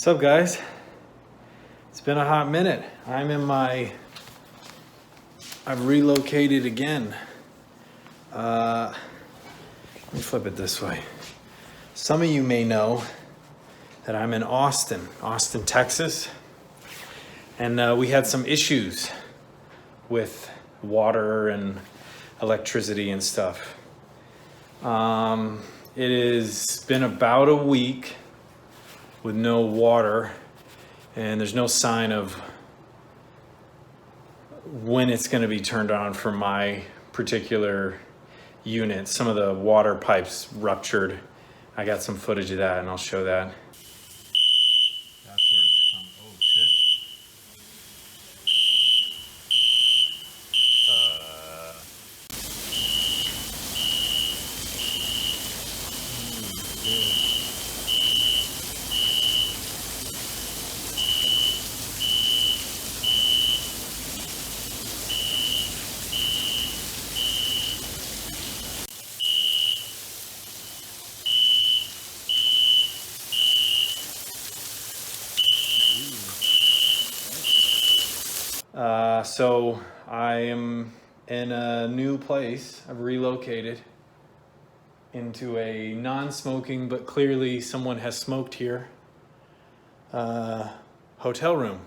What's up, guys? It's been a hot minute. I've relocated again. Let me flip it this way. Some of you may know that I'm in Austin, Texas. And we had some issues with water and electricity and stuff. It has been about a week with no water, and there's no sign of when it's going to be turned on for my particular unit. Some of the water pipes ruptured. I got some footage of that, and I'll show that. That's where it's from. Oh shit. So I am in a new place. I've relocated into a non-smoking, but clearly someone has smoked here, hotel room.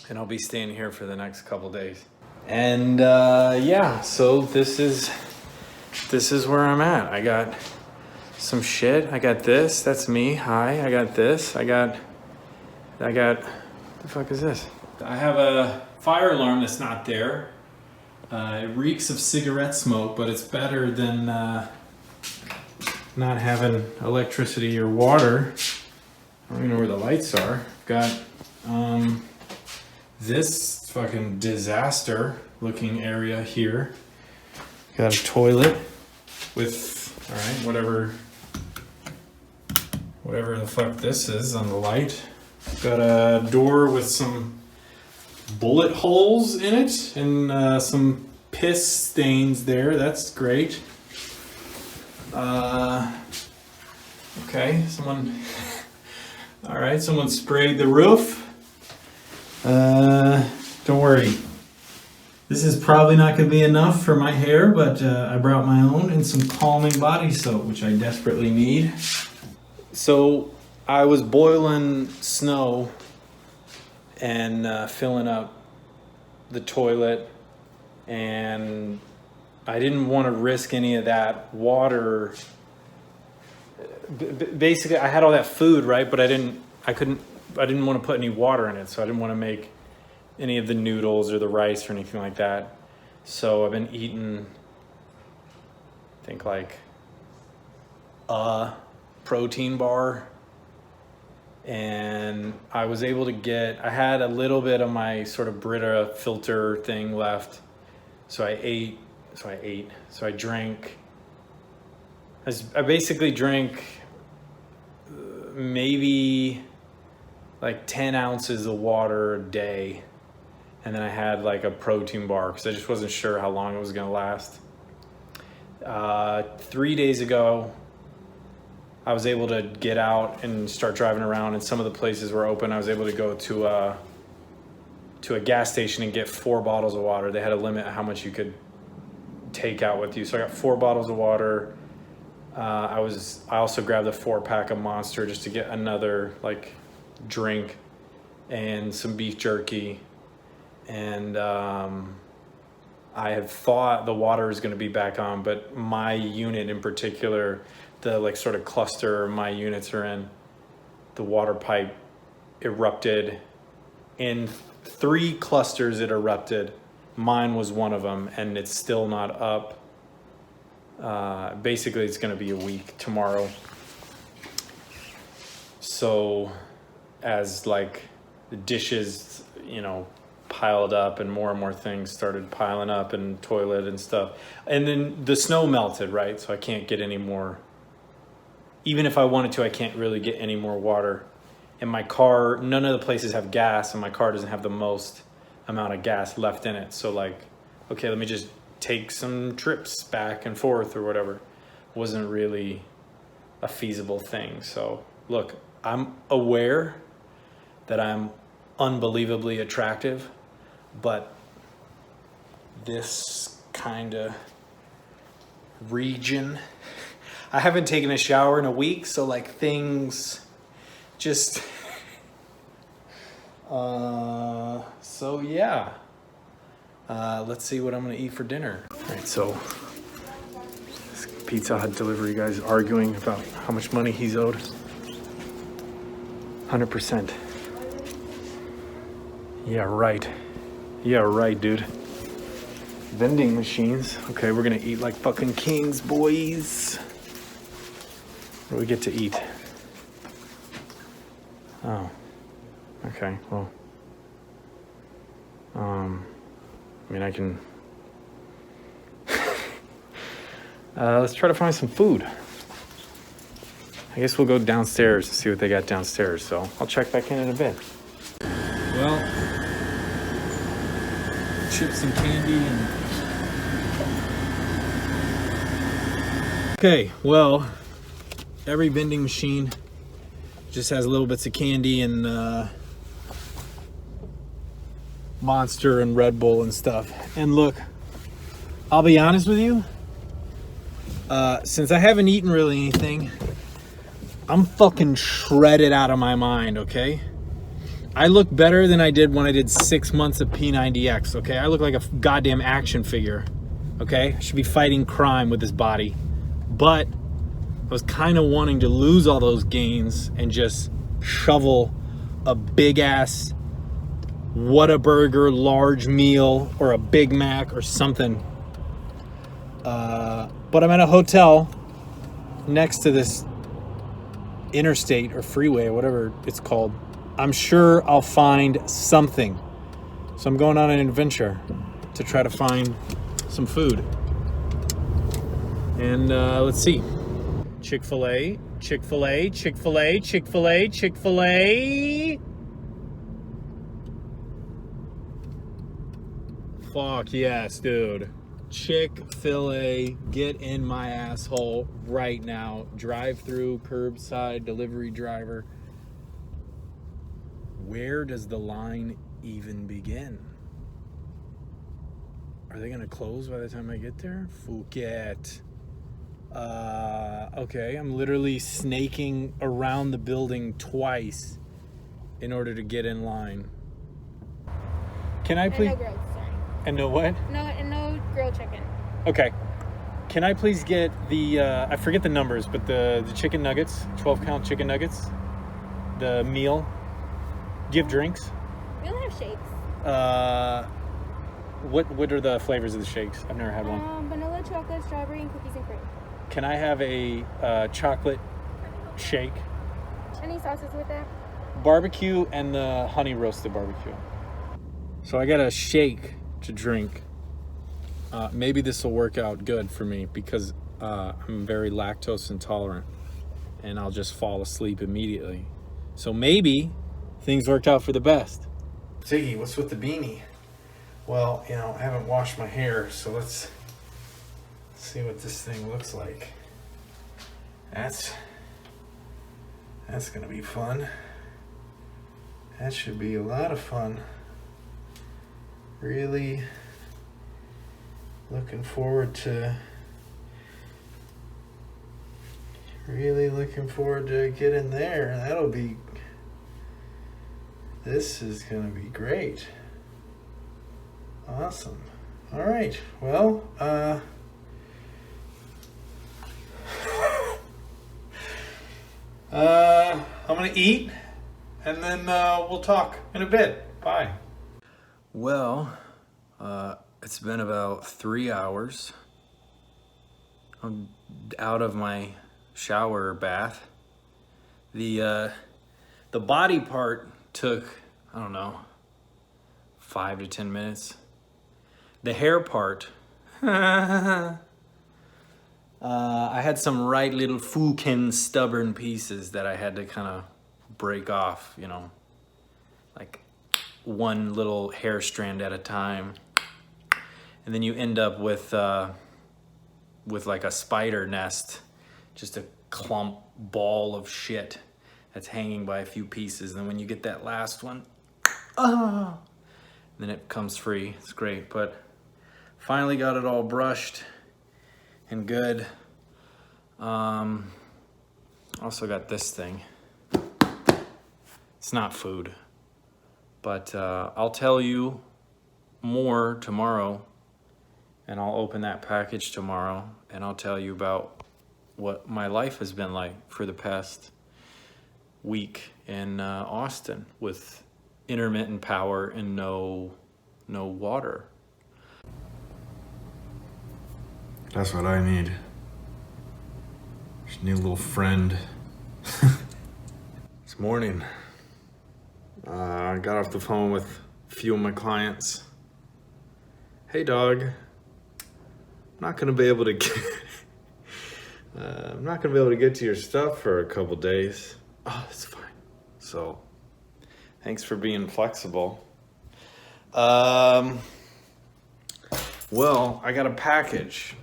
And I'll be staying here for the next couple days. And yeah, so this is where I'm at. I got some shit. I got this. That's me. Hi. I got this. I got, what the fuck is this? I have a fire alarm that's not there. It reeks of cigarette smoke, but it's better than not having electricity or water. I don't even know where the lights are. Got this fucking disaster looking area here. Got a toilet with, all right, whatever the fuck this is on the light. Got a door with some bullet holes in it and some piss stains there. That's great. Okay, someone sprayed the roof. Don't worry. This is probably not going to be enough for my hair, but I brought my own and some calming body soap, which I desperately need. So I was boiling snow and filling up the toilet, and I didn't want to risk any of that water. Basically, I had all that food, right? But I didn't want to put any water in it, so I didn't want to make any of the noodles or the rice or anything like that. So I've been eating, I think, like a protein bar. And I was able to I had a little bit of my sort of Brita filter thing left. So I basically drank maybe like 10 ounces of water a day. And then I had like a protein bar because I just wasn't sure how long it was going to last. 3 days ago, I was able to get out and start driving around, and some of the places were open. I was able to go to a gas station and get 4 bottles of water. They had a limit of how much you could take out with you. So I got 4 bottles of water. I also grabbed a 4-pack of Monster just to get another like drink and some beef jerky. And I had thought the water was going to be back on, but my unit in particular, the like sort of cluster my units are in, the water pipe erupted. In 3 clusters it erupted. Mine was one of them, and it's still not up. Basically it's going to be a week tomorrow. So as like the dishes, piled up and more things started piling up, and toilet and stuff. And then the snow melted, right? So I can't get any more. Even if I wanted to, I can't really get any more water. And my car, none of the places have gas, and my car doesn't have the most amount of gas left in it. So like, okay, let me just take some trips back and forth or whatever. Wasn't really a feasible thing. So look, I'm aware that I'm unbelievably attractive, but this kind of region, I haven't taken a shower in a week, so like things just so yeah, let's see what I'm gonna eat for dinner. All right, so this Pizza Hut delivery guy's arguing about how much money he's owed. 100%. Yeah, right. Yeah, right, dude. Vending machines. Okay, we're gonna eat like fucking kings, boys. What do we get to eat? Oh, okay, well. I mean, I can, let's try to find some food. I guess we'll go downstairs and see what they got downstairs, so I'll check back in a bit. Well, chips and candy and... Okay, well, every vending machine just has little bits of candy and Monster and Red Bull and stuff. And look, I'll be honest with you, since I haven't eaten really anything, I'm fucking shredded out of my mind, okay? I look better than I did when I did 6 months of P90X, okay? I look like a goddamn action figure, okay? I should be fighting crime with this body. But I was kind of wanting to lose all those gains and just shovel a big ass Whataburger large meal or a Big Mac or something. But I'm at a hotel next to this interstate or freeway or whatever it's called. I'm sure I'll find something. So I'm going on an adventure to try to find some food. And let's see. Chick-fil-A, Chick-fil-A, Chick-fil-A, Chick-fil-A, Chick-fil-A. Fuck yes, dude. Chick-fil-A, get in my asshole right now. Drive-through, curbside, delivery driver. Where does the line even begin? Are they gonna close by the time I get there? Phuket. Okay, I'm literally snaking around the building twice in order to get in line. Can I please? No grilled, sorry. And no what? No grilled chicken. Okay. Can I please get the, I forget the numbers, but the chicken nuggets, 12-count chicken nuggets, the meal. Do you have drinks? We only have shakes. What are the flavors of the shakes? I've never had one. Vanilla, chocolate, strawberry, and cookies and cream. Can I have a chocolate shake? Any sauces with that? Barbecue and the honey roasted barbecue. So I got a shake to drink. Maybe this will work out good for me because I'm very lactose intolerant and I'll just fall asleep immediately. So maybe things worked out for the best. Ziggy, what's with the beanie? Well, you know, I haven't washed my hair, so let's see what this thing looks like. That's gonna be fun. That should be a lot of fun. Really looking forward to getting there. This is gonna be great. Awesome. All right, well, I'm gonna eat and then we'll talk in a bit. Bye. Well, it's been about 3 hours. I'm out of my shower or bath. The body part took, I don't know, 5 to 10 minutes. The hair part, I had some right little fucking stubborn pieces that I had to kind of break off, you know, like one little hair strand at a time. And then you end up with like a spider nest, just a clump ball of shit that's hanging by a few pieces. And then when you get that last one, then it comes free. It's great. But finally got it all brushed and good. Also got this thing. It's not food, but I'll tell you more tomorrow, and I'll open that package tomorrow, and I'll tell you about what my life has been like for the past week in Austin with intermittent power and no water. That's what I need. Just need a little friend. This morning, I got off the phone with a few of my clients. Hey dog, I'm not gonna be able to get to your stuff for a couple days. Oh, it's fine. So, thanks for being flexible. Well, I got a package.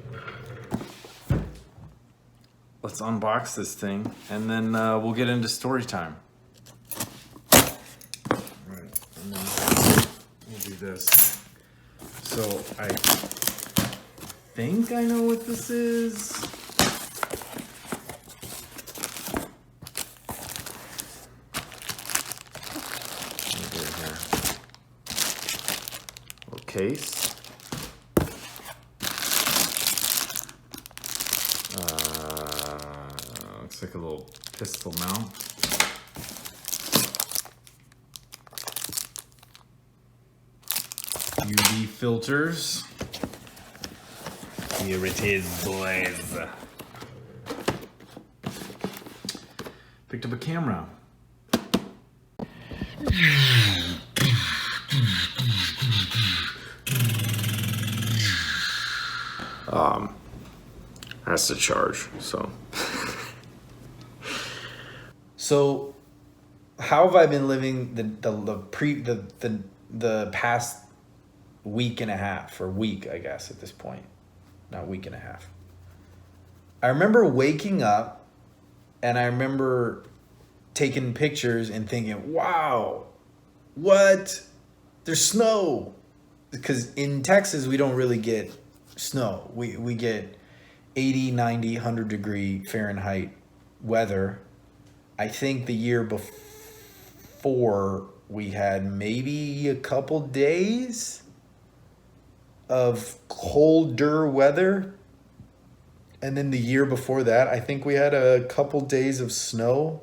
Let's unbox this thing, and then we'll get into story time. Right, and then we'll do this. So I think I know what this is. Let me get it here. Little case. Looks like a little pistol mount. UV filters. Here it is, boys. Picked up a camera. Has to charge, so. So, how have I been living the past week and a half, or week, I guess, at this point? Not week and a half. I remember waking up, and I remember taking pictures and thinking, wow, what? There's snow. Because in Texas, we don't really get snow. We get 80, 90, 100 degree Fahrenheit weather. I think the year before we had maybe a couple days of colder weather. And then the year before that, I think we had a couple days of snow.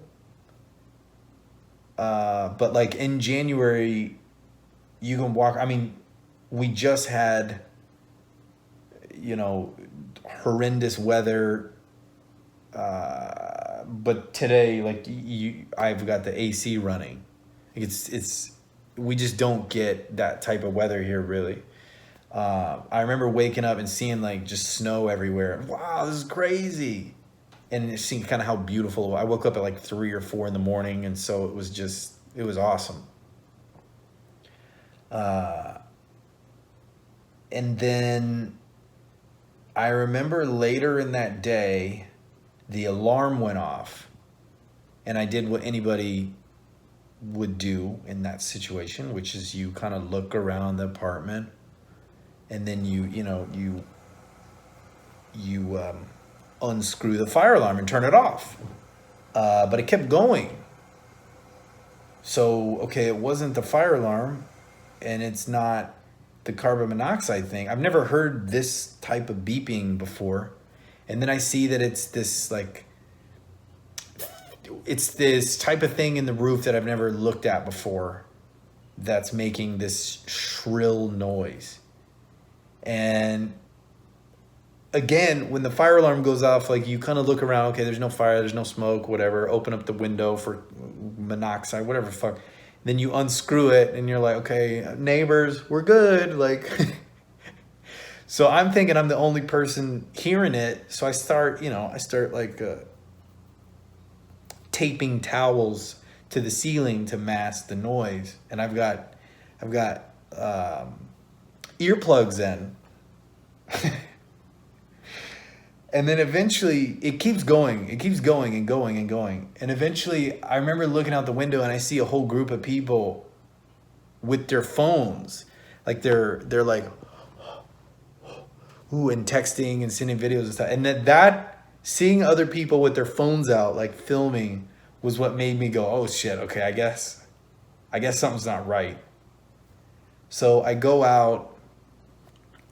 But like in January, you can walk. I mean, we just had, horrendous weather. But today, like I've got the AC running. We just don't get that type of weather here, really. I remember waking up and seeing like just snow everywhere. Wow, this is crazy. And seeing kind of how beautiful. I woke up at like 3 or 4 in the morning, and so it was awesome. And then I remember later in that day, the alarm went off, and I did what anybody would do in that situation, which is you kind of look around the apartment, and then you unscrew the fire alarm and turn it off. But it kept going. So, okay, it wasn't the fire alarm, and it's not the carbon monoxide thing. I've never heard this type of beeping before. And then I see that it's this type of thing in the roof that I've never looked at before that's making this shrill noise. And again, when the fire alarm goes off, like you kind of look around, okay, there's no fire, there's no smoke, whatever. Open up the window for monoxide, whatever the fuck. Then you unscrew it and you're like, okay, neighbors, we're good. Like, so I'm thinking I'm the only person hearing it. So I start like taping towels to the ceiling to mask the noise. And I've got earplugs in. And then eventually it keeps going. It keeps going and going and going. And eventually I remember looking out the window and I see a whole group of people with their phones. Like they're like, ooh, and texting and sending videos and stuff. And that seeing other people with their phones out, like filming, was what made me go, oh shit, okay, I guess something's not right. So I go out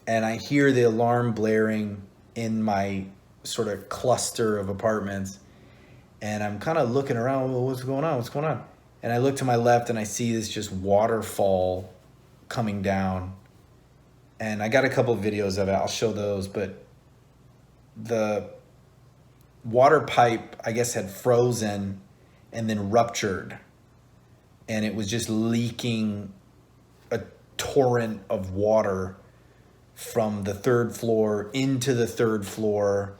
and I hear the alarm blaring in my sort of cluster of apartments. And I'm kind of looking around, well, what's going on? What's going on? And I look to my left and I see this just waterfall coming down. And I got a couple of videos of it. I'll show those. But the water pipe, I guess, had frozen and then ruptured. And it was just leaking a torrent of water from the third floor into the third floor,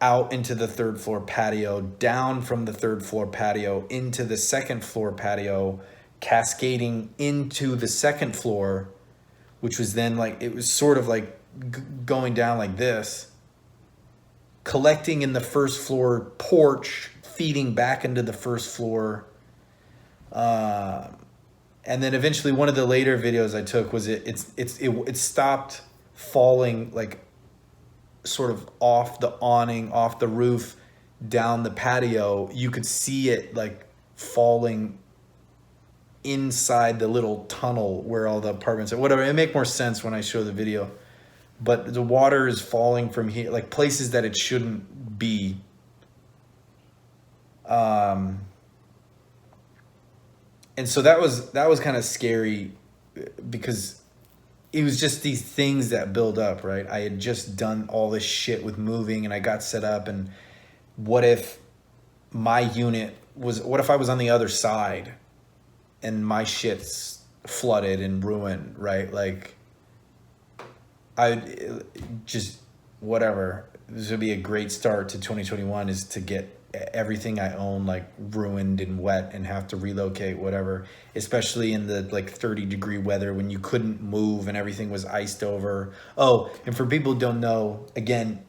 out into the third floor patio, down from the third floor patio into the second floor patio, cascading into the second floor, which was then like, it was sort of like going down like this, collecting in the first floor porch, feeding back into the first floor. And then eventually one of the later videos I took was it stopped falling, like sort of off the awning, off the roof, down the patio. You could see it like falling inside the little tunnel where all the apartments are. Whatever, it'll make more sense when I show the video. But the water is falling from here, like places that it shouldn't be. And so that was kind of scary because it was just these things that build up, right? I had just done all this shit with moving and I got set up, and what if what if I was on the other side and my shit's flooded and ruined, right? Like I just, whatever. This would be a great start to 2021 is to get everything I own like ruined and wet and have to relocate, whatever, especially in the like 30-degree weather when you couldn't move and everything was iced over. Oh, and for people who don't know, again,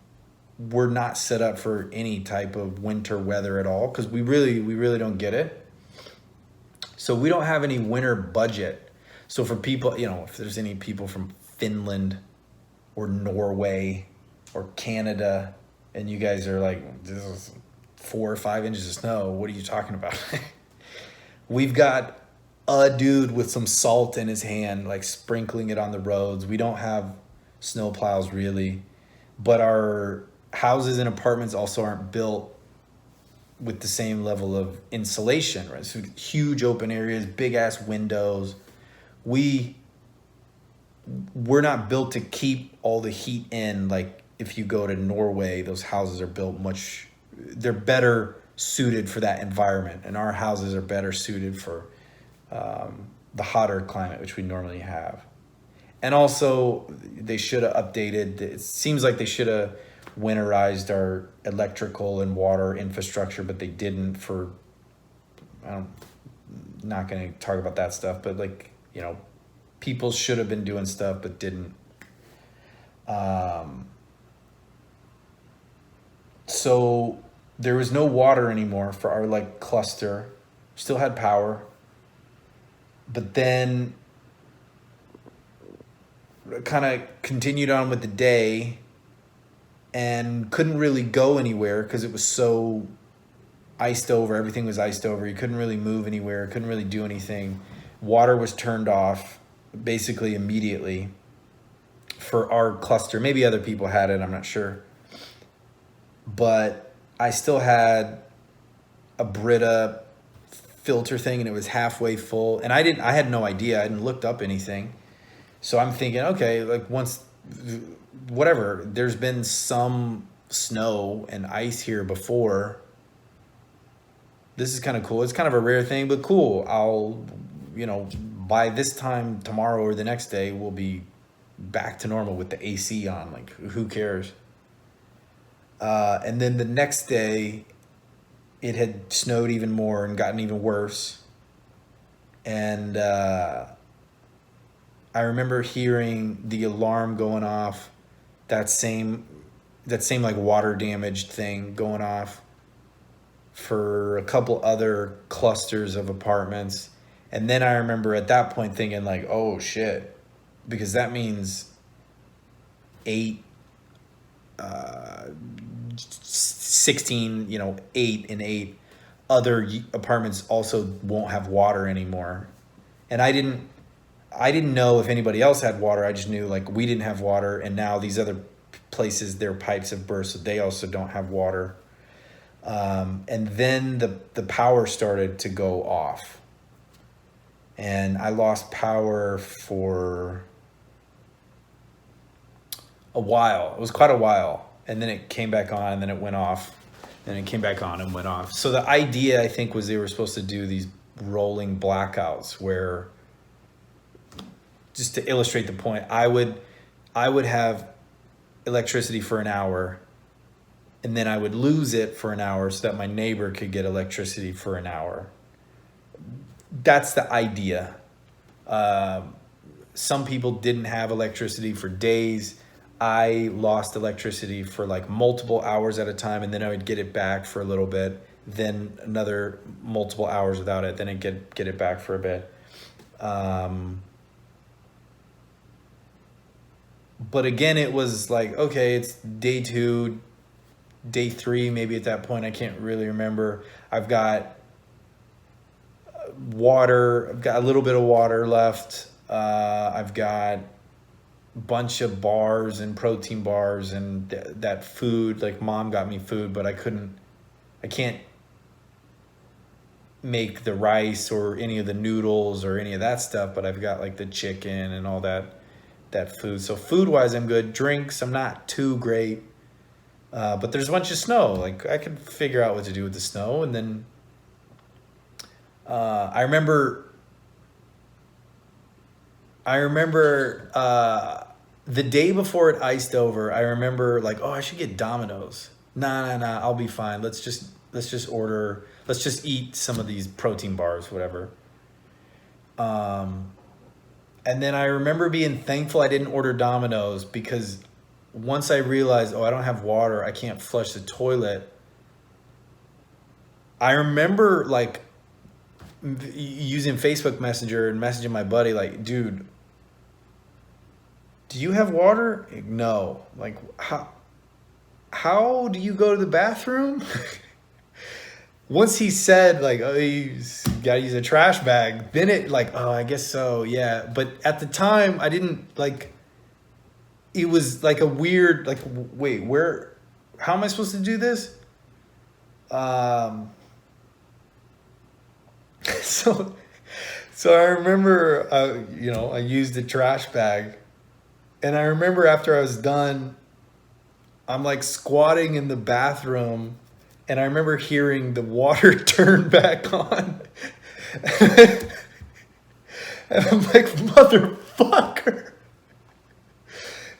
we're not set up for any type of winter weather at all because we really don't get it. So we don't have any winter budget. So for people, you know, if there's any people from Finland or Norway or Canada and you guys are like, this is 4 or 5 inches of snow, what are you talking about? We've got a dude with some salt in his hand, like sprinkling it on the roads. We don't have snow plows really, but our houses and apartments also aren't built with the same level of insulation, right? So huge open areas, big ass windows. We're not built to keep all the heat in. Like if you go to Norway, those houses are built they're better suited for that environment, and our houses are better suited for the hotter climate which we normally have. And also they should have updated, it seems like they should have winterized our electrical and water infrastructure, but they didn't. Not going to talk about that stuff, but like, you know, people should have been doing stuff but didn't. So there was no water anymore for our like cluster. Still had power, but then kind of continued on with the day and couldn't really go anywhere because it was so iced over. Everything was iced over. You couldn't really move anywhere, couldn't really do anything. Water was turned off basically immediately for our cluster. Maybe other people had it, I'm not sure. But I still had a Brita filter thing and it was halfway full. And I had no idea. I hadn't looked up anything. So I'm thinking, okay, like whatever, there's been some snow and ice here before. This is kind of cool. It's kind of a rare thing, but cool. I'll, you know, by this time tomorrow or the next day, we'll be back to normal with the AC on. Like, who cares? And then the next day, it had snowed even more and gotten even worse. And I remember hearing the alarm going off that same that same like water damaged thing going off for a couple other clusters of apartments. And then I remember at that point thinking like, oh shit, because that means 16, 8 and 8 other apartments also won't have water anymore. And I didn't know if anybody else had water. I just knew like we didn't have water, and now these other places, their pipes have burst, so they also don't have water. And then the power started to go off, and I lost power for a while. It was quite a while, and then it came back on, and then it went off, and it came back on and went off. So the idea, I think, was they were supposed to do these rolling blackouts where, just to illustrate the point, I would have electricity for an hour, and then I would lose it for an hour so that my neighbor could get electricity for an hour. That's the idea. Some people didn't have electricity for days. I lost electricity for like multiple hours at a time, and then I would get it back for a little bit, then another multiple hours without it, then I'd get it back for a bit. But again, it was like, okay, it's day 2, day 3, maybe at that point, I can't really remember. I've got water, I've got a little bit of water left. I've got a bunch of bars and protein bars and that food, like mom got me food, but I can't make the rice or any of the noodles or any of that stuff, but I've got like the chicken and all that food. So food wise, I'm good. Drinks, I'm not too great. But there's a bunch of snow. Like I could figure out what to do with the snow. And then I remember the day before it iced over, I remember like, oh, I should get Domino's. Nah, I'll be fine. Let's just eat some of these protein bars, whatever. And then I remember being thankful I didn't order Domino's, because once I realized, oh, I don't have water, I can't flush the toilet. I remember like using Facebook Messenger and messaging my buddy like, dude, do you have water? No. Like, how do you go to the bathroom? Once he said like, oh, you gotta use a trash bag, then it like, oh, I guess so, yeah. But at the time, I didn't like, it was like a weird, like, wait, how am I supposed to do this? So I remember, I used a trash bag, and I remember after I was done, I'm like squatting in the bathroom, and I remember hearing the water turn back on. And I'm like, motherfucker.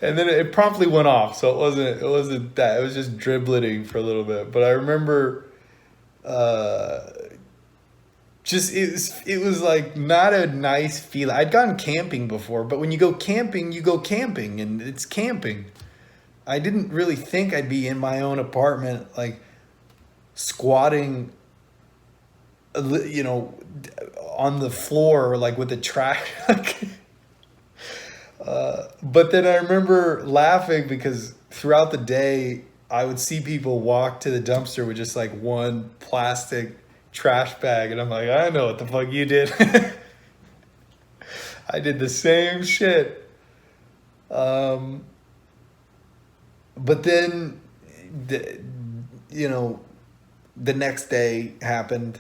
And then it promptly went off. So it wasn't that. It was just dribbling for a little bit. But I remember it was like not a nice feeling. I'd gone camping before, but when you go camping, and it's camping. I didn't really think I'd be in my own apartment, like squatting, on the floor, like with the trash. But then I remember laughing because throughout the day, I would see people walk to the dumpster with just like one plastic trash bag. And I'm like, I know what the fuck you did. I did the same shit. But then, the next day happened,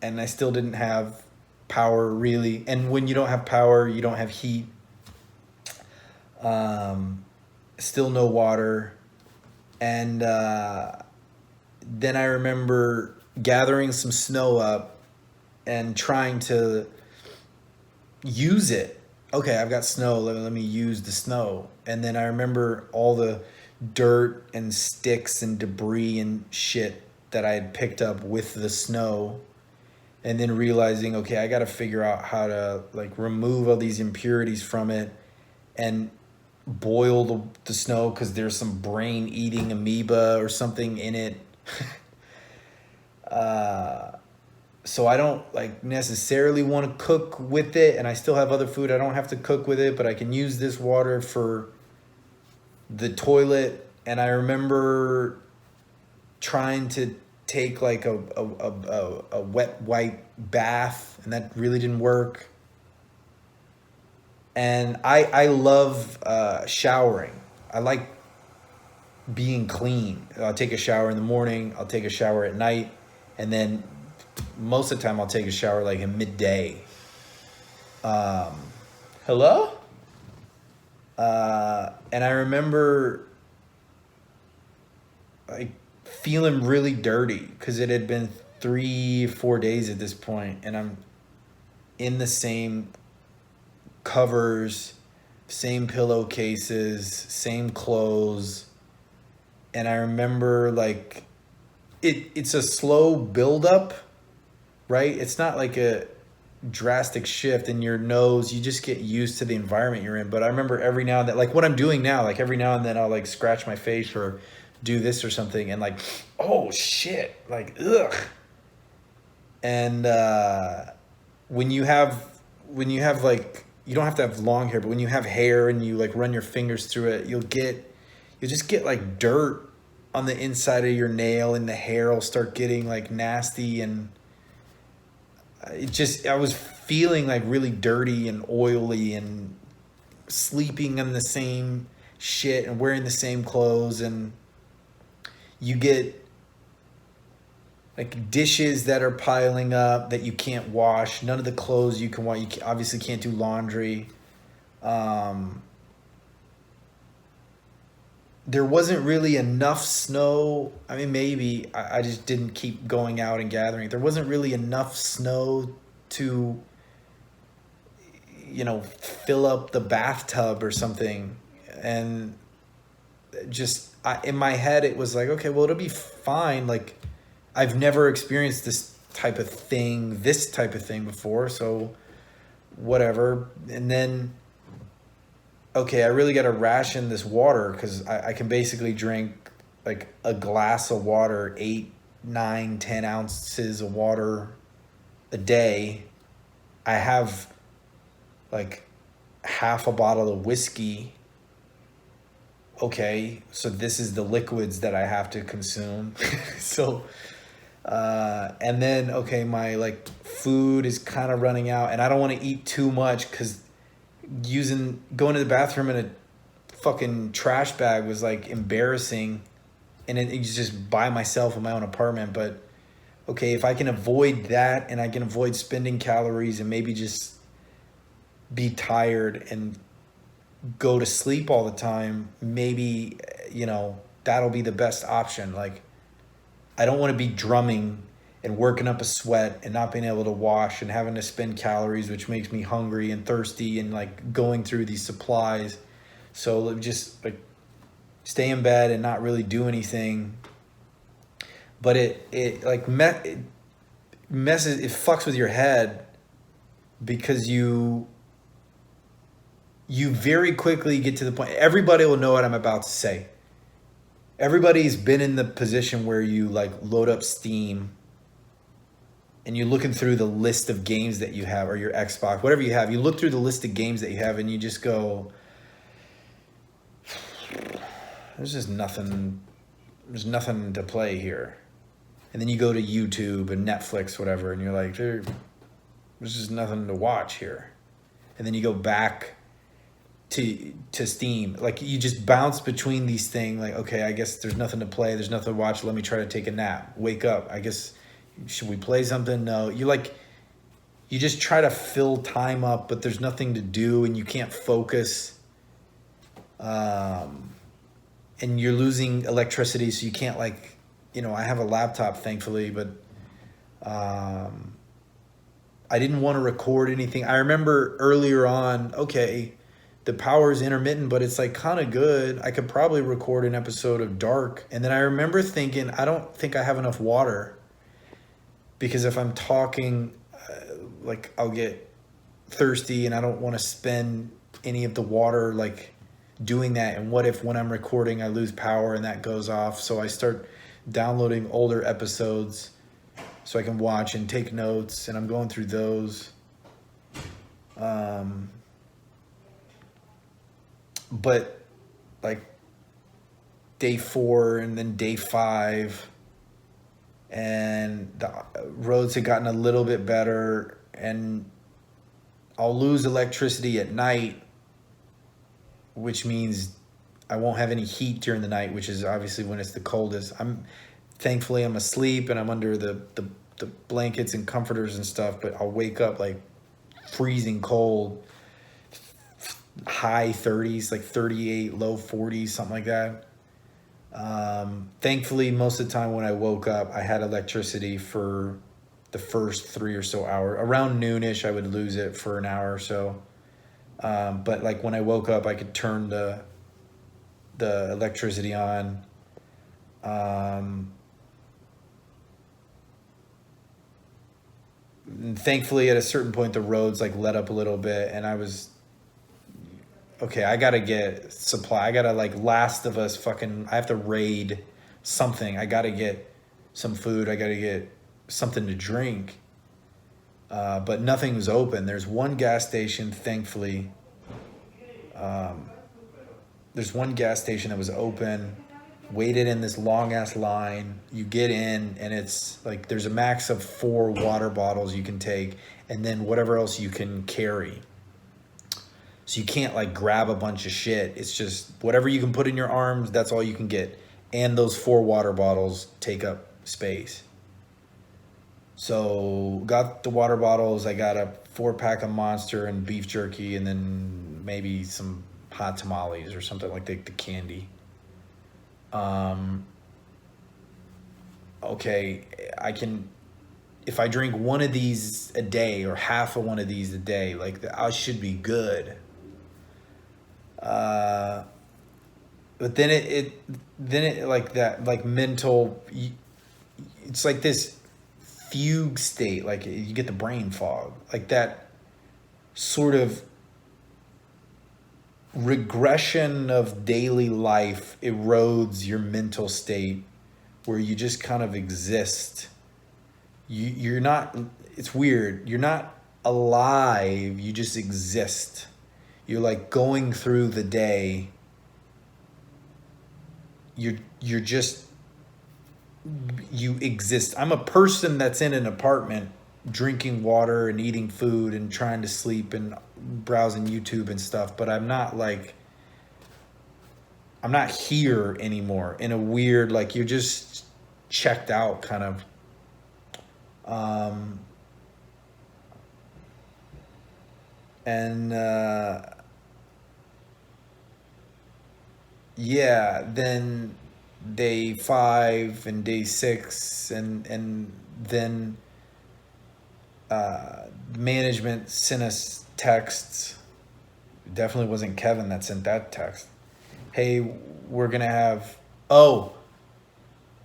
and I still didn't have power really. And when you don't have power, you don't have heat. Still no water. And then I remember gathering some snow up and trying to use it. Okay, I've got snow, let me use the snow. And then I remember all the dirt and sticks and debris and shit that I had picked up with the snow, and then realizing, okay, I got to figure out how to like remove all these impurities from it. And boil the snow because there's some brain eating amoeba or something in it. So I don't like necessarily want to cook with it, and I still have other food I don't have to cook with it, but I can use this water for the toilet. And I remember trying to take like a wet wipe bath, and that really didn't work. And I love showering. I like being clean. I'll take a shower in the morning, I'll take a shower at night, and then most of the time I'll take a shower like in midday. Hello? And I remember like feeling really dirty because it had been 3-4 days at this point, and I'm in the same covers, same pillowcases, same clothes. And I remember like it's a slow buildup, right? It's not like a drastic shift in your nose. You just get used to the environment you're in. But I remember every now and then, like what I'm doing now, like every now and then I'll like scratch my face or do this or something, and like, oh shit, like ugh. And when you have like, you don't have to have long hair, but when you have hair and you like run your fingers through it, you'll just get like dirt on the inside of your nail, and the hair will start getting like nasty. And I was feeling like really dirty and oily, and sleeping on the same shit and wearing the same clothes. And you get like dishes that are piling up that you can't wash. None of the clothes you can wash. You obviously can't do laundry. There wasn't really enough snow. I mean, maybe I just didn't keep going out and gathering. There wasn't really enough snow to, fill up the bathtub or something. And just in my head, it was like, okay, well, it'll be fine. Like, I've never experienced this type of thing before, so whatever. And then, okay, I really got to ration this water because I can basically drink like a glass of water, 8, 9, 10 ounces of water a day. I have like half a bottle of whiskey. Okay, so this is the liquids that I have to consume. So, and then, okay, my like food is kind of running out, and I don't want to eat too much because going to the bathroom in a fucking trash bag was like embarrassing, and it was just by myself in my own apartment. But okay, if I can avoid that, and I can avoid spending calories, and maybe just be tired and go to sleep all the time, maybe that'll be the best option. Like, I don't want to be drumming and working up a sweat and not being able to wash and having to spend calories, which makes me hungry and thirsty, and like going through these supplies. So just like stay in bed and not really do anything. But it fucks with your head because you very quickly get to the point. Everybody will know what I'm about to say. Everybody's been in the position where you like load up Steam and you're looking through the list of games that you have, or your Xbox, whatever you have. You look through the list of games that you have and you just go, there's nothing to play here. And then you go to YouTube and Netflix, whatever, and you're like, there's just nothing to watch here. And then you go back to Steam. Like, you just bounce between these things. Like, okay, I guess there's nothing to play, there's nothing to watch, let me try to take a nap, wake up, I guess, should we play something? No. You just try to fill time up, but there's nothing to do, and you can't focus, and you're losing electricity, so you can't I have a laptop, thankfully, but I didn't want to record anything. I remember earlier on, okay, the power is intermittent, but it's like kind of good. I could probably record an episode of Dark. And then I remember thinking, I don't think I have enough water, because if I'm talking, I'll get thirsty, and I don't want to spend any of the water like doing that, and what if when I'm recording I lose power and that goes off? So I start downloading older episodes so I can watch and take notes, and I'm going through those. But like day 4 and then day 5, and the roads had gotten a little bit better, and I'll lose electricity at night, which means I won't have any heat during the night, which is obviously when it's the coldest. Thankfully I'm asleep and I'm under the blankets and comforters and stuff, but I'll wake up like freezing cold, high 30s, like 38, low 40s, something like that. Thankfully, most of the time when I woke up, I had electricity for the first 3 or so hours. Around noonish, I would lose it for an hour or so. But like when I woke up, I could turn the electricity on. And thankfully, at a certain point, the roads like let up a little bit, and I was okay. I gotta get supply. I gotta like Last of Us fucking. I have to raid something. I gotta get some food. I gotta get something to drink. But nothing was open. There's one gas station, thankfully. There's one gas station that was open. Waited in this long ass line. You get in and it's like there's a max of 4 water bottles you can take, and then whatever else you can carry. So you can't like grab a bunch of shit. It's just whatever you can put in your arms, that's all you can get. And those 4 water bottles take up space. So got the water bottles. I got a 4-pack of Monster and beef jerky, and then maybe some hot tamales or something like the candy. Okay, if I drink one of these a day or half of one of these a day, like I should be good. But then it like that, like mental, it's like this fugue state, like you get the brain fog, like that sort of regression of daily life erodes your mental state where you just kind of exist. You're not, it's weird. You're not alive. You just exist. You're like going through the day. You're just, you exist. I'm a person that's in an apartment drinking water and eating food and trying to sleep and browsing YouTube and stuff, but I'm not here anymore in a weird, like you're just checked out kind of. Yeah, then day 5 and day 6 and then management sent us texts. It definitely wasn't Kevin that sent that text. Hey, we're gonna have,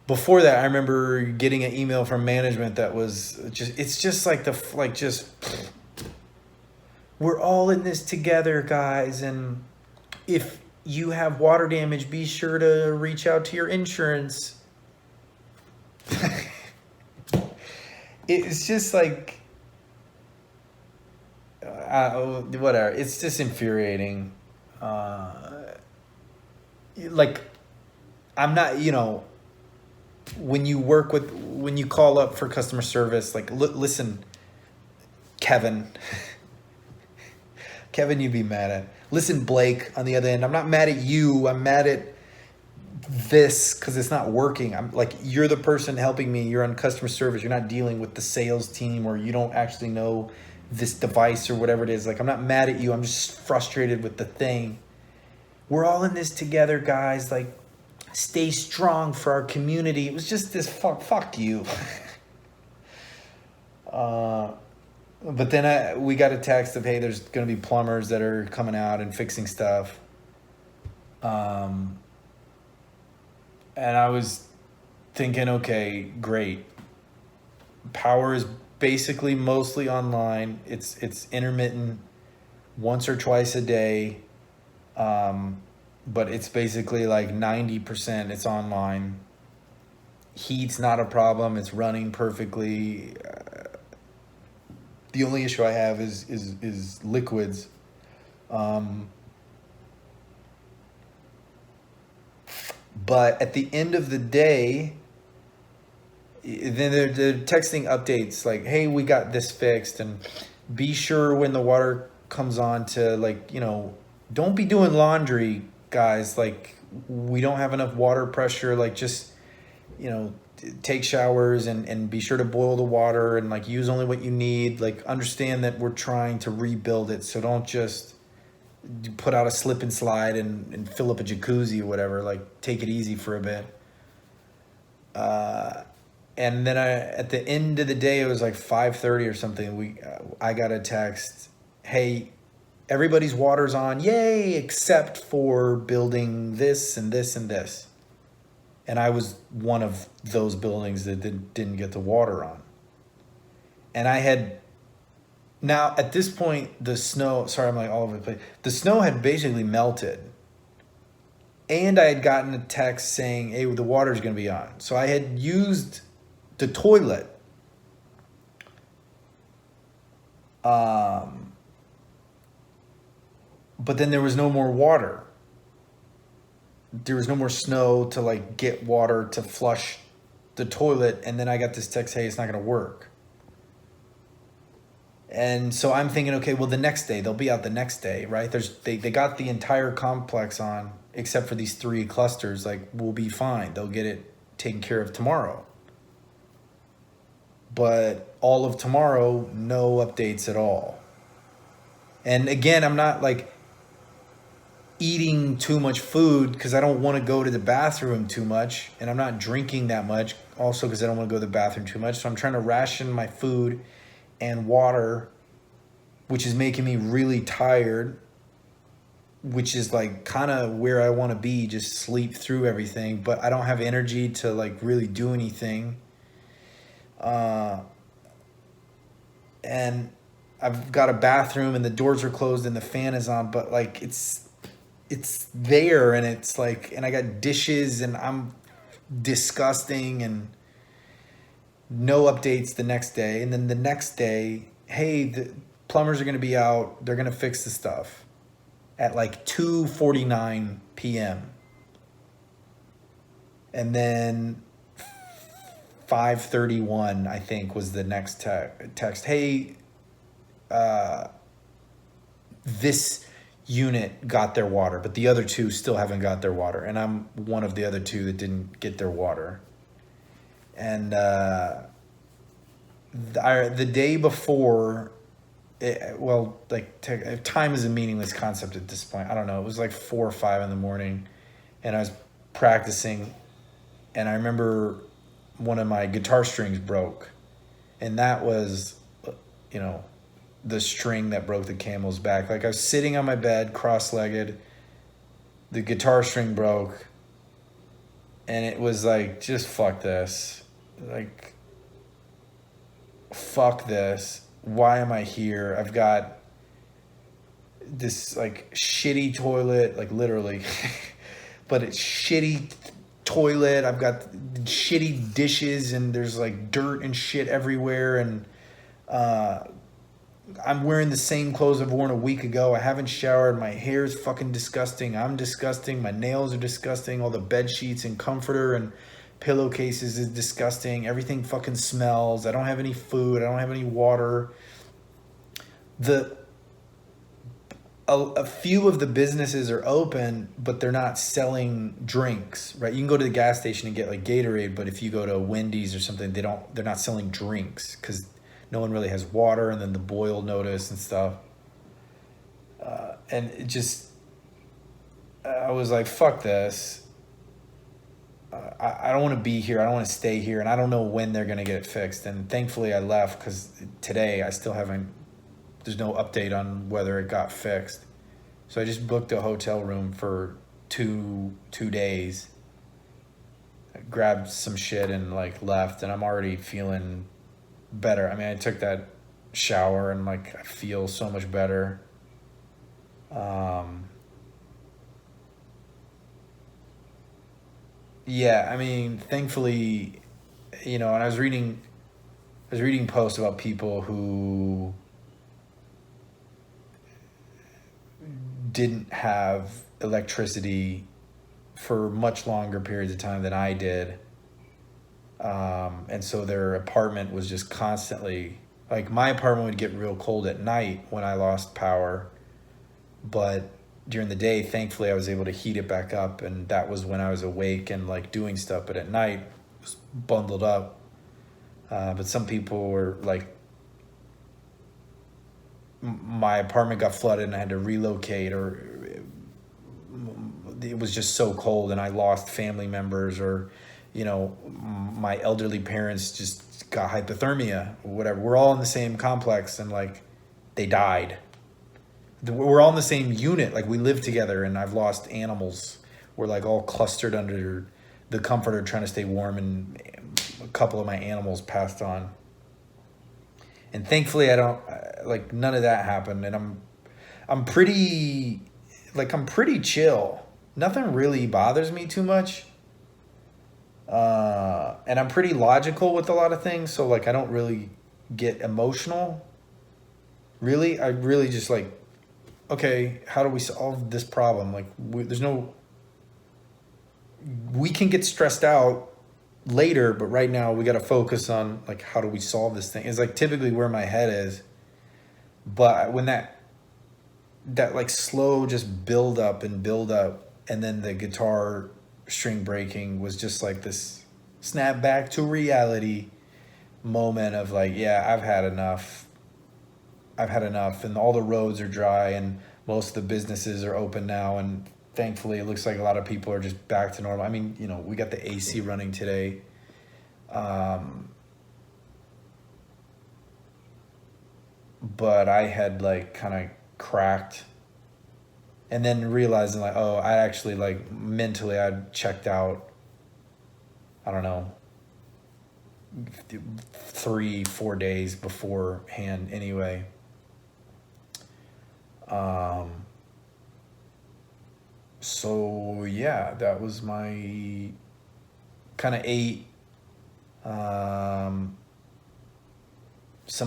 before that I remember getting an email from management that was just, it's just like we're all in this together, guys, and if you have water damage, be sure to reach out to your insurance. It's just like whatever. It's just infuriating. Like I'm not, when you call up for customer service, like listen, Kevin, you'd be mad at. Listen, Blake, on the other end, I'm not mad at you. I'm mad at this because it's not working. I'm like, you're the person helping me. You're on customer service. You're not dealing with the sales team, or you don't actually know this device or whatever it is. Like, I'm not mad at you. I'm just frustrated with the thing. We're all in this together, guys. Like, stay strong for our community. It was just this fuck you. But then we got a text of, hey, there's going to be plumbers that are coming out and fixing stuff. And I was thinking, okay, great. Power is basically mostly online. It's intermittent, once or twice a day. but it's basically like 90%. It's online. Heat's not a problem. It's running perfectly. The only issue I have is liquids. But at the end of the day, then they're texting updates like, hey, we got this fixed, and be sure when the water comes on to, like, you know, don't be doing laundry, guys. Like, we don't have enough water pressure. Like, just, you know, take showers and be sure to boil the water and like use only what you need. Like, understand that we're trying to rebuild it, so don't just put out a slip and slide and fill up a jacuzzi or whatever. Like, take it easy for a bit. And then at the end of the day, it was like 5:30 or something. I got a text, hey, everybody's water's on, yay, except for building this and this and this. And I was one of those buildings that didn't get the water on. And I had, now at this point, the snow, sorry, I'm like all over the place. The snow had basically melted. And I had gotten a text saying, hey, the water's going to be on. So I had used the toilet. But then there was no more water. There was no more snow to like get water to flush the toilet. And then I got this text, hey, it's not going to work. And so I'm thinking, okay, well, the next day, they'll be out the next day, right? They got the entire complex on, except for these 3 clusters. Like, we'll be fine. They'll get it taken care of tomorrow. But all of tomorrow, no updates at all. And again, I'm not like eating too much food because I don't want to go to the bathroom too much. And I'm not drinking that much also because I don't want to go to the bathroom too much. So I'm trying to ration my food and water, which is making me really tired, which is like kind of where I want to be, just sleep through everything. But I don't have energy to like really do anything. And I've got a bathroom and the doors are closed and the fan is on, but like it's there, and it's like, and I got dishes and I'm disgusting, and no updates the next day. And then the next day, hey, the plumbers are going to be out. They're going to fix the stuff at like 2:49 p.m. And then 5:31, I think, was the next text. Hey, this unit got their water, but the other 2 still haven't got their water. And I'm one of the other 2 that didn't get their water. And the day before, time is a meaningless concept at this point. I don't know. It was like 4 or 5 in the morning, and I was practicing, and I remember one of my guitar strings broke, and that was, you know, the string that broke the camel's back. Like, I was sitting on my bed, cross-legged, the guitar string broke, and it was like, just fuck this. Like, fuck this. Why am I here? I've got this like shitty toilet, like literally, but it's shitty toilet. I've got shitty dishes, and there's like dirt and shit everywhere. And I'm wearing the same clothes I've worn a week ago. I haven't showered. My hair is fucking disgusting. I'm disgusting. My nails are disgusting. All the bed sheets and comforter and pillowcases is disgusting. Everything fucking smells. I don't have any food. I don't have any water. A few of the businesses are open, but they're not selling drinks, right? You can go to the gas station and get like Gatorade, but if you go to Wendy's or something, they're not selling drinks because no one really has water, and then the boil notice and stuff. And it just, I was like, fuck this. I don't want to be here. I don't want to stay here. And I don't know when they're going to get it fixed. And thankfully I left because today I still haven't, there's no update on whether it got fixed. So I just booked a hotel room for two days. I grabbed some shit and like left, and I'm already feeling better. I mean, I took that shower and like I feel so much better. yeah, I mean, thankfully, and I was reading posts about people who didn't have electricity for much longer periods of time than I did. And so their apartment was just constantly, like, my apartment would get real cold at night when I lost power, but during the day, thankfully, I was able to heat it back up, and that was when I was awake and like doing stuff. But at night, it was bundled up. But some people were like, my apartment got flooded and I had to relocate, or it was just so cold and I lost family members, or my elderly parents just got hypothermia or whatever. We're all in the same complex, and like they died. We're all in the same unit, like we live together, and I've lost animals. We're like all clustered under the comforter trying to stay warm, and a couple of my animals passed on. And thankfully I don't, like, none of that happened, and I'm pretty chill. Nothing really bothers me too much. And I'm pretty logical with a lot of things, so like I don't really get emotional. Really, I really just like, okay, how do we solve this problem? Like, we can get stressed out later, but right now we got to focus on like, how do we solve this thing? It's like typically where my head is. But when that like slow just build up, and then the guitar string breaking was just like this snap back to reality moment of like, yeah, I've had enough, and all the roads are dry, and most of the businesses are open now, and thankfully it looks like a lot of people are just back to normal. I mean, we got the AC running today. But I had like kind of cracked, and then realizing like, oh, I actually like mentally I'd checked out, I don't know, 3-4 days beforehand anyway. So yeah, that was my kind of ate some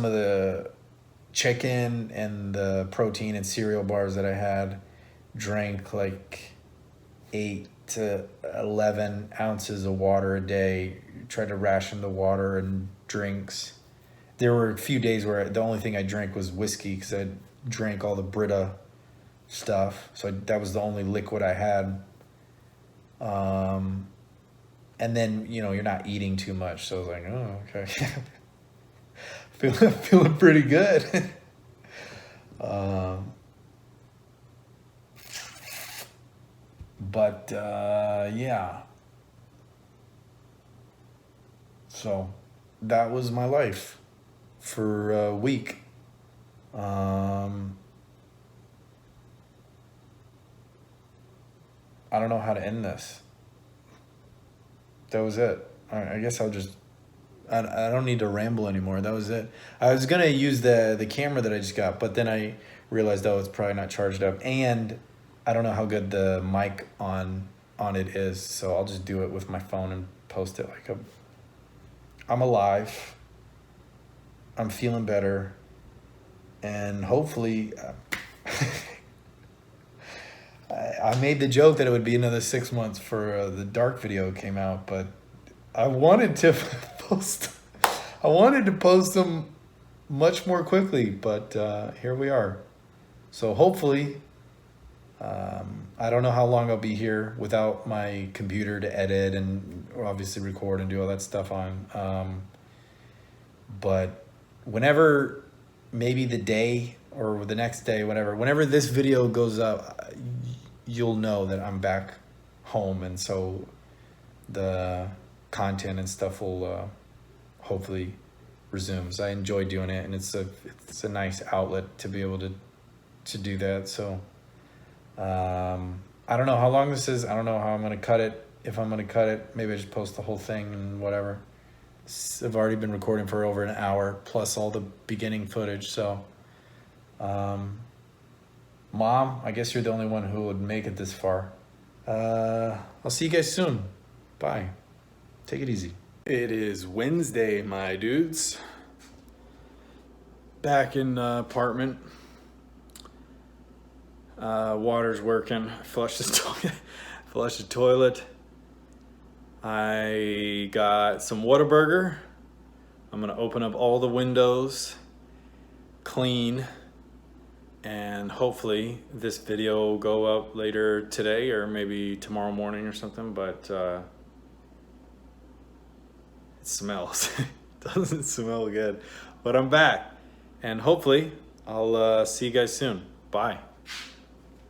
of the chicken and the protein and cereal bars that I had, drank like 8 to 11 ounces of water a day, tried to ration the water and drinks. There were a few days where the only thing I drank was whiskey, because I drank all the Brita stuff, so that was the only liquid I had. And then you're not eating too much, so I was like, oh, okay. feeling pretty good. But yeah, so that was my life for a week. I don't know how to end this. That was it. I guess I'll just, I don't need to ramble anymore. That was it. I was going to use the camera that I just got, but then I realized, oh, it's probably not charged up. And I don't know how good the mic on it is. So I'll just do it with my phone and post it. Like, I'm alive. I'm feeling better. And hopefully, I made the joke that it would be another 6 months for the dark video came out, but I wanted to post them much more quickly, but here we are. So hopefully, I don't know how long I'll be here without my computer to edit and obviously record and do all that stuff on. But whenever, maybe the day or the next day, whenever this video goes up, you'll know that I'm back home, and so the content and stuff will hopefully resume. So I enjoy doing it, and it's a nice outlet to be able to do that. So I don't know how long this is. I don't know how I'm gonna cut it. If I'm gonna cut it, maybe I just post the whole thing and whatever. I've already been recording for over an hour plus all the beginning footage. So Mom, I guess you're the only one who would make it this far. I'll see you guys soon. Bye. Take it easy. It is Wednesday, my dudes. Back in the apartment. Water's working. Flushed the toilet. I got some Whataburger. I'm gonna open up all the windows, clean, and hopefully this video will go up later today or maybe tomorrow morning or something, but it smells. It doesn't smell good, but I'm back, and hopefully I'll see you guys soon. Bye.